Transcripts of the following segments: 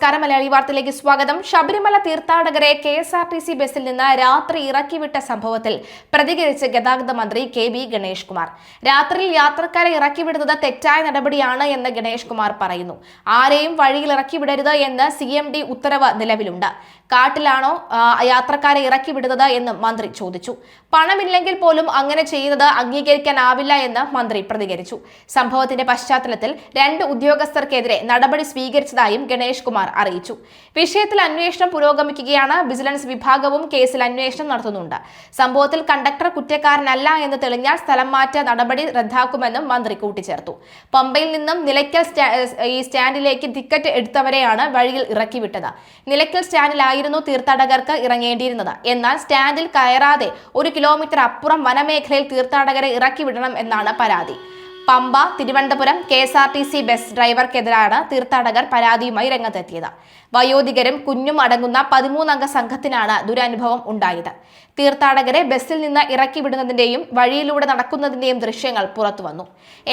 നമസ്കാരം, മലയാളി വാർത്തയിലേക്ക് സ്വാഗതം. ശബരിമല തീർത്ഥാടകരെ KSRTC ബസ്സിൽ നിന്ന് രാത്രി ഇറക്കിവിട്ട സംഭവത്തിൽ പ്രതികരിച്ച് ഗതാഗത മന്ത്രി KB ഗണേഷ് കുമാർ. രാത്രിയിൽ യാത്രക്കാരെ ഇറക്കിവിടുന്നത് തെറ്റായ നടപടിയാണ് എന്ന് ഗണേഷ് കുമാർ പറയുന്നു. ആരെയും വഴിയിൽ ഇറക്കിവിടരുത് എന്ന് CMD ഉത്തരവ് നിലവിലുണ്ട്. കാട്ടിലാണോ യാത്രക്കാരെ ഇറക്കിവിടുന്നത് എന്ന് മന്ത്രി ചോദിച്ചു. പണമില്ലെങ്കിൽ പോലും അങ്ങനെ ചെയ്യുന്നത് അംഗീകരിക്കാനാവില്ല എന്ന് മന്ത്രി പ്രതികരിച്ചു. സംഭവത്തിന്റെ പശ്ചാത്തലത്തിൽ 2 ഉദ്യോഗസ്ഥർക്കെതിരെ നടപടി സ്വീകരിച്ചതായും ഗണേഷ് കുമാർ അറിയിച്ചു. വിഷയത്തിൽ അന്വേഷണം പുരോഗമിക്കുകയാണ്. വിജിലൻസ് വിഭാഗവും കേസിൽ അന്വേഷണം നടത്തുന്നുണ്ട്. സംഭവത്തിൽ കണ്ടക്ടർ കുറ്റക്കാരനല്ല എന്ന് തെളിഞ്ഞാൽ സ്ഥലം മാറ്റ നടപടി റദ്ദാക്കുമെന്നും മന്ത്രി കൂട്ടിച്ചേർത്തു. പമ്പയിൽ നിന്നും നിലയ്ക്കൽ സ്റ്റാൻഡിലേക്ക് ടിക്കറ്റ് എടുത്തവരെയാണ് വഴിയിൽ ഇറക്കിവിട്ടത്. നിലയ്ക്കൽ സ്റ്റാൻഡിലായിരുന്നു തീർത്ഥാടകർക്ക് ഇറങ്ങേണ്ടിയിരുന്നത്. എന്നാൽ സ്റ്റാൻഡിൽ കയറാതെ 1 കിലോമീറ്റർ അപ്പുറം വനമേഖലയിൽ തീർത്ഥാടകരെ ഇറക്കിവിടണം എന്നാണ് പരാതി. പമ്പ തിരുവനന്തപുരം KSRTC ബസ് ഡ്രൈവർക്കെതിരാണ് തീർത്ഥാടകർ പരാതിയുമായി രംഗത്തെത്തിയത്. വയോധികരും കുഞ്ഞും അടങ്ങുന്ന 13 അംഗ സംഘത്തിനാണ് ദുരനുഭവം ഉണ്ടായത്. തീർത്ഥാടകരെ ബസ്സിൽ നിന്ന് ഇറക്കിവിടുന്നതിന്റെയും വഴിയിലൂടെ നടക്കുന്നതിന്റെയും ദൃശ്യങ്ങൾ പുറത്തുവന്നു.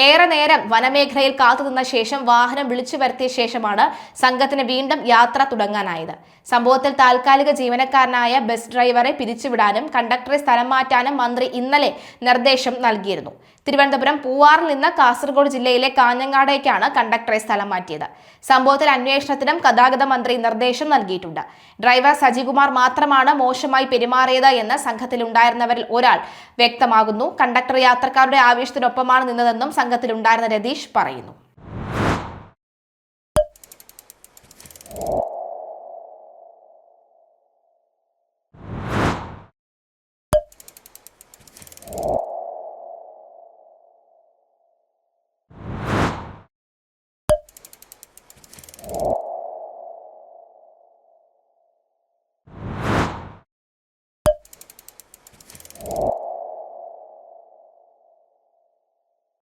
ഏറെ നേരം വനമേഖലയിൽ കാത്തുനിന്ന ശേഷം വാഹനം വിളിച്ചു വരുത്തിയ ശേഷമാണ് സംഘത്തിന് വീണ്ടും യാത്ര തുടങ്ങാനായത്. സംഭവത്തിൽ താൽക്കാലിക ജീവനക്കാരനായ ബസ് ഡ്രൈവറെ പിരിച്ചുവിടാനും കണ്ടക്ടറെ സ്ഥലം മാറ്റാനും മന്ത്രി ഇന്നലെ നിർദ്ദേശം നൽകിയിരുന്നു. തിരുവനന്തപുരം പൂവാറിൽ നിന്ന് കാസർഗോഡ് ജില്ലയിലെ കാഞ്ഞങ്ങാടേക്കാണ് കണ്ടക്ടറെ സ്ഥലം മാറ്റിയത്. സംഭവത്തിൽ അന്വേഷണത്തിനും ഗതാഗത മന്ത്രി നിർദ്ദേശം നൽകിയിട്ടുണ്ട്. ഡ്രൈവർ സജികുമാർ മാത്രമാണ് മോശമായി പെരുമാറിയത് എന്ന് സംഘത്തിലുണ്ടായിരുന്നവരിൽ ഒരാൾ വ്യക്തമാകുന്നു. കണ്ടക്ടർ യാത്രക്കാരുടെ ആവേശത്തിനൊപ്പമാണ് നിന്നതെന്നും സംഘത്തിലുണ്ടായിരുന്ന രതീഷ് പറയുന്നു.